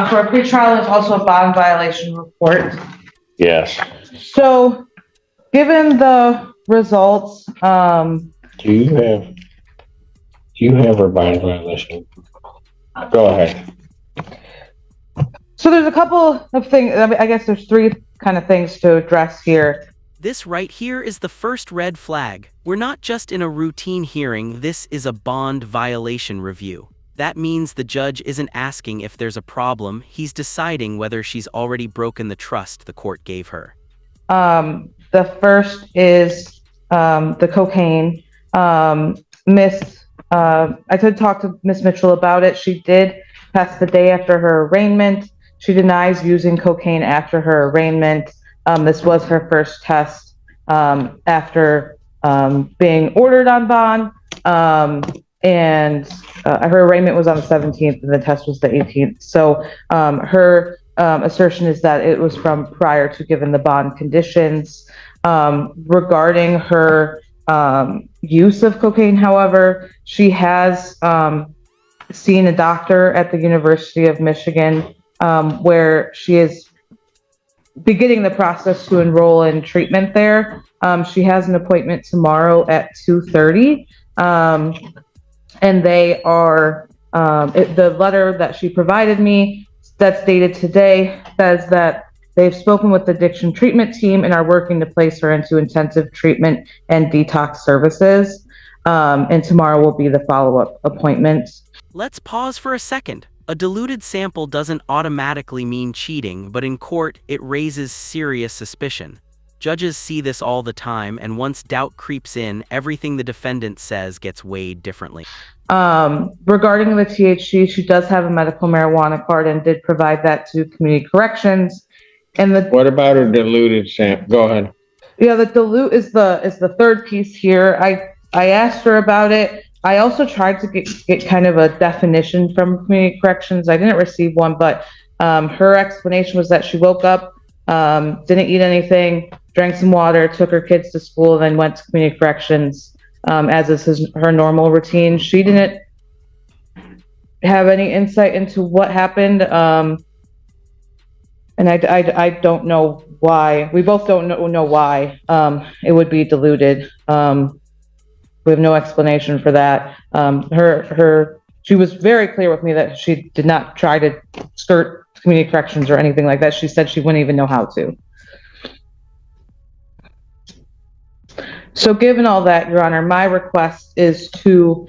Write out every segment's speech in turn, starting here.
For a pretrial, there's also a bond violation report. Yes. So, given the results, Do you have a bond violation? Go ahead. so there's a couple of things. I guess there's three kind of things to address here. This right here is the first red flag. We're not just in a routine hearing, this is a bond violation review. That means the judge isn't asking if there's a problem, he's deciding whether she's already broken the trust the court gave her. The first is the cocaine. I did talk to Miss Mitchell about it. She did test the day after her arraignment. She denies using cocaine after her arraignment. This was her first test after being ordered on bond. And her arraignment was on the 17th and the test was the 18th. So her assertion is that it was from prior to given the bond conditions. Regarding her use of cocaine, however, she has seen a doctor at the University of Michigan where she is beginning the process to enroll in treatment there. She has an appointment tomorrow at 2:30. And they are, the letter that she provided me that's dated today says that they've spoken with the addiction treatment team and are working to place her into intensive treatment and detox services. And tomorrow will be the follow-up appointment. Let's pause for a second. A diluted sample doesn't automatically mean cheating, but in court, it raises serious suspicion. Judges see this all the time, and once doubt creeps in, everything the defendant says gets weighed differently. Regarding the THC, she does have a medical marijuana card and did provide that to community corrections. And what about a diluted sample? Go ahead. Yeah, the dilute is the third piece here. I asked her about it. I also tried to get kind of a definition from community corrections. I didn't receive one, but her explanation was that she woke up, didn't eat anything, drank some water, took her kids to school, then went to community corrections, as is her normal routine. She didn't have any insight into what happened, and I don't know why. We both don't know why it would be diluted. We have no explanation for that. She was very clear with me that she did not try to skirt community corrections or anything like that. She said she wouldn't even know how to. So given all that, Your Honor, my request is to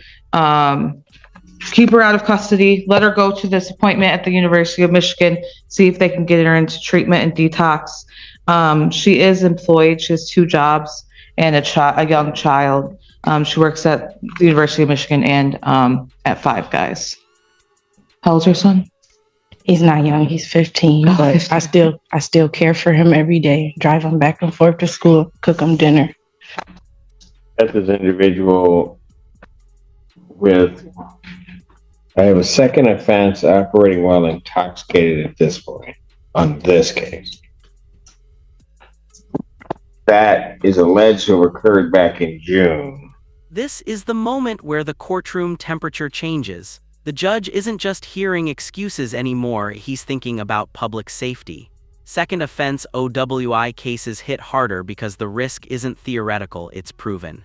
keep her out of custody, let her go to this appointment at the University of Michigan, see if they can get her into treatment and detox. She is employed. She has 2 jobs and a young child. She works at the University of Michigan and at Five Guys. How old's your son? He's not young. He's 15, but I still care for him every day. Drive him back and forth to school, cook him dinner. That's this individual I have a second offense operating while intoxicated at this point on this case. That is alleged to have occurred back in June. This is the moment where the courtroom temperature changes. The judge isn't just hearing excuses anymore, he's thinking about public safety. Second offense OWI cases hit harder because the risk isn't theoretical, it's proven.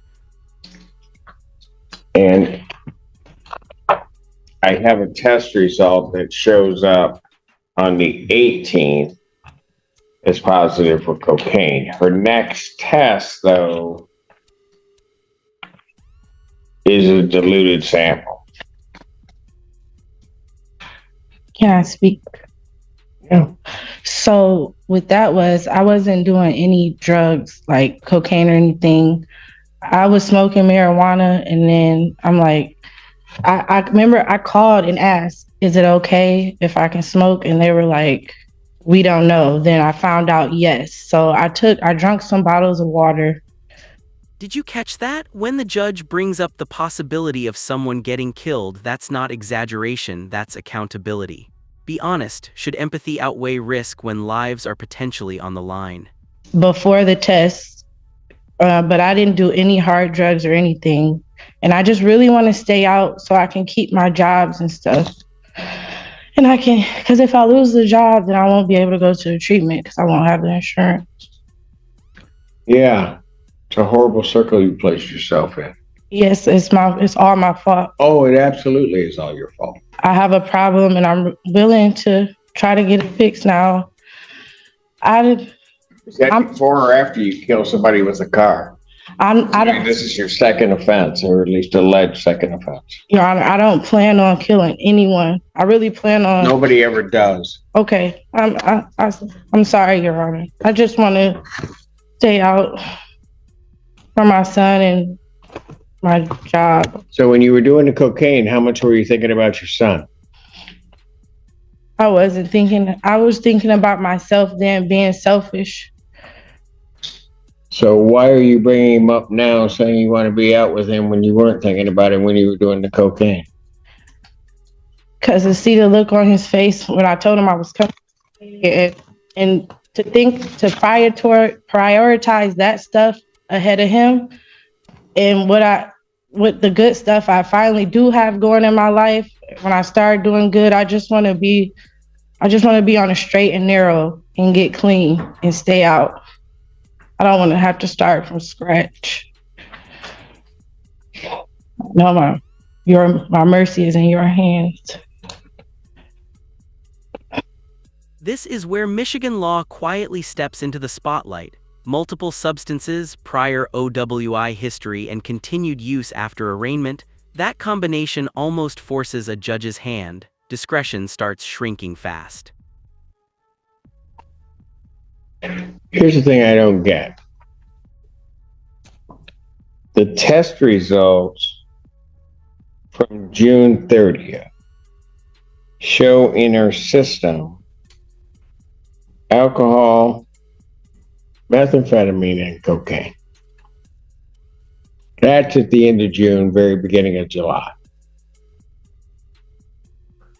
And I have a test result that shows up on the 18th as positive for cocaine. Her next test, though, is a diluted sample. Can I speak? Yeah. So with that I wasn't doing any drugs like cocaine or anything. I was smoking marijuana, and then I'm like, I remember I called and asked, is it okay if I can smoke? And they were like, we don't know. Then I found out yes. So I drank some bottles of water. Did you catch that? When the judge brings up the possibility of someone getting killed, that's not exaggeration, that's accountability. Be honest, should empathy outweigh risk when lives are potentially on the line? Before the test, but I didn't do any hard drugs or anything. And I just really want to stay out so I can keep my jobs and stuff. And I can, because if I lose the job, then I won't be able to go to the treatment because I won't have the insurance. Yeah. It's a horrible circle you placed yourself in. Yes, it's all my fault. Oh, it absolutely is all your fault. I have a problem and I'm willing to try to get it fixed now. Is that before or after you kill somebody with a car? I don't, This is your second offense, or at least alleged second offense. Your Honor, I don't plan on killing anyone. I really plan on. Nobody ever does. Okay, I'm sorry, Your Honor. I just want to stay out for my son and my job. So when you were doing the cocaine, how much were you thinking about your son? I wasn't thinking. I was thinking about myself then, being selfish. So why are you bringing him up now, saying you want to be out with him when you weren't thinking about him when you were doing the cocaine? Because to see the look on his face when I told him I was coming, and to think to prioritize that stuff ahead of him, and with the good stuff I finally do have going in my life. When I start doing good, I just want to be on a straight and narrow and get clean and stay out. I don't want to have to start from scratch. No, my mercy is in your hands. This is where Michigan law quietly steps into the spotlight. Multiple substances, prior OWI history, and continued use after arraignment. That combination almost forces a judge's hand. Discretion starts shrinking fast. Here's the thing I don't get. The test results from June 30th show in her system alcohol, methamphetamine, and cocaine. That's at the end of June, very beginning of July.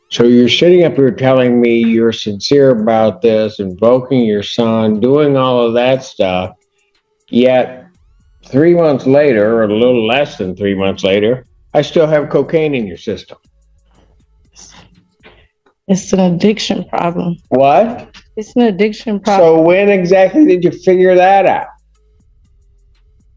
So you're sitting up here telling me you're sincere about this, invoking your son, doing all of that stuff, yet 3 months later, or a little less than 3 months later, I still have cocaine in your system. It's an addiction problem. What? It's an addiction problem. So when exactly did you figure that out?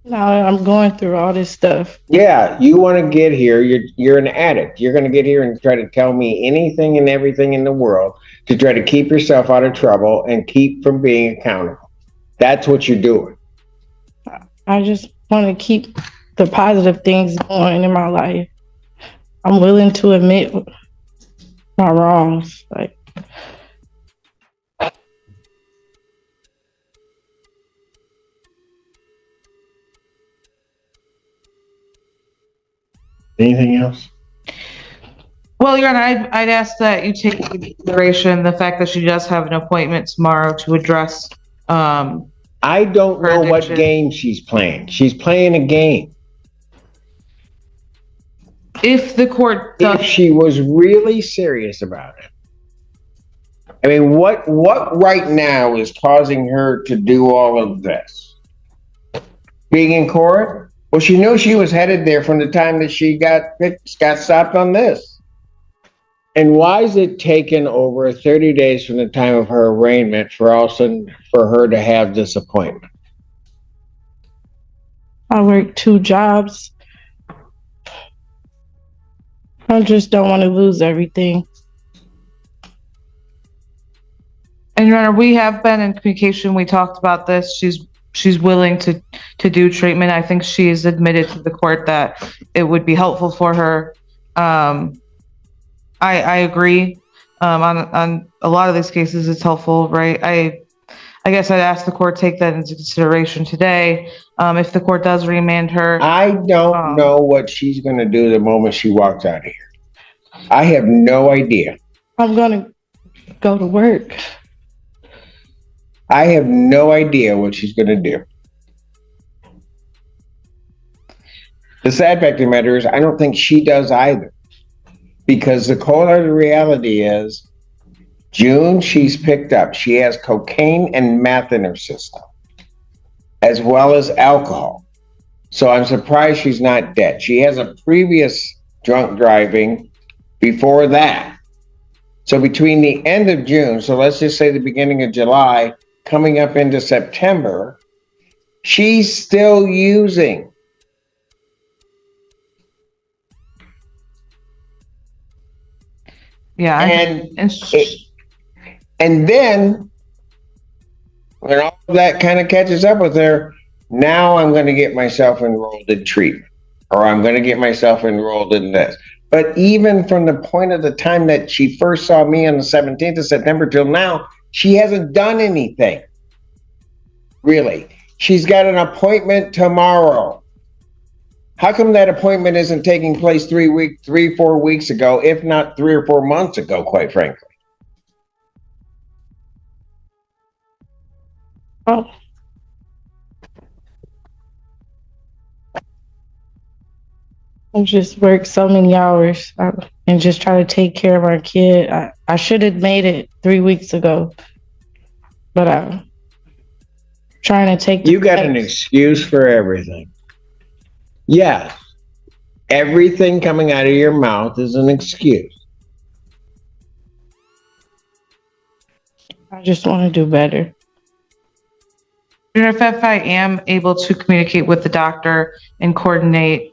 Now I'm going through all this stuff. Yeah, you want to get here. You're an addict. You're going to get here and try to tell me anything and everything in the world to try to keep yourself out of trouble and keep from being accountable. That's what you're doing. I just want to keep the positive things going in my life. I'm willing to admit my wrongs. Like, anything else? Well, Your Honor, I'd ask that you take into consideration the fact that she does have an appointment tomorrow to address, I don't know what game she's playing. She's playing a game. if the court If does, she was really serious about it. I mean, what right now is causing her to do all of this? Being in court? Well, she knew she was headed there from the time that she got stopped on this. And why is it taken over 30 days from the time of her arraignment for her to have this appointment? I work 2 jobs. I just don't want to lose everything. and Your Honor, we have been in communication. We talked about this. She's willing to do treatment. I think she's admitted to the court that it would be helpful for her. I agree. On a lot of these cases, it's helpful, right? I guess I'd ask the court to take that into consideration today. If the court does remand her. I don't know what she's going to do the moment she walks out of here. I have no idea. I'm going to go to work. I have no idea what she's going to do. The sad fact of the matter is, I don't think she does either. Because the cold hard reality is, June, she's picked up. She has cocaine and meth in her system, as well as alcohol. So I'm surprised she's not dead. She has a previous drunk driving before that. So between the end of June, so let's just say the beginning of July, coming up into September, she's still using. Yeah. And then when all of that kind of catches up with her, now I'm going to get myself enrolled in treatment, or I'm going to get myself enrolled in this. But even from the point of the time that she first saw me on the 17th of September till now, she hasn't done anything. Really. She's got an appointment tomorrow. How come that appointment isn't taking place 4 weeks ago, if not 3 or 4 months ago, quite frankly? Oh. I just worked so many hours and just try to take care of our kid. I should have made it 3 weeks ago, but I'm trying to take. You got an excuse for everything. Yes, everything coming out of your mouth is an excuse. I just want to do better. If I am able to communicate with the doctor and coordinate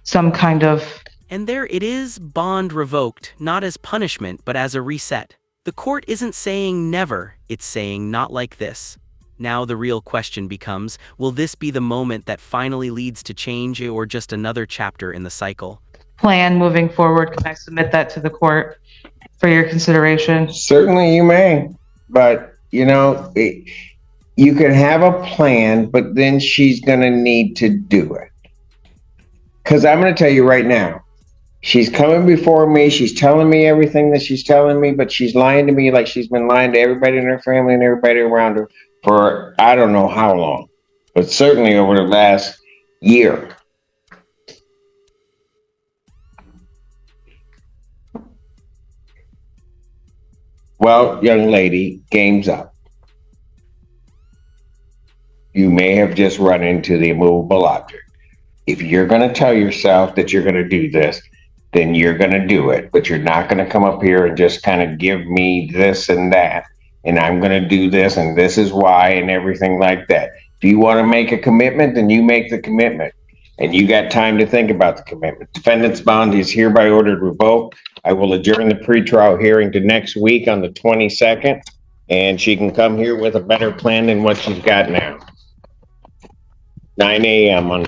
some kind of. And there it is, bond revoked, not as punishment, but as a reset. The court isn't saying never, it's saying not like this. Now the real question becomes, will this be the moment that finally leads to change or just another chapter in the cycle? Plan moving forward. Can I submit that to the court for your consideration? Certainly you may, but you know, you can have a plan, but then she's going to need to do it. Because I'm going to tell you right now, she's coming before me. She's telling me everything that she's telling me, but she's lying to me like she's been lying to everybody in her family and everybody around her for I don't know how long, but certainly over the last year. Well, young lady, game's up. You may have just run into the immovable object. If you're going to tell yourself that you're going to do this, then you're going to do it. But you're not going to come up here and just kind of give me this and that, and I'm going to do this, and this is why, and everything like that. If you want to make a commitment, then you make the commitment. And you got time to think about the commitment. Defendant's bond is hereby ordered revoked. I will adjourn the pretrial hearing to next week on the 22nd, and she can come here with a better plan than what she's got now. 9 a.m. on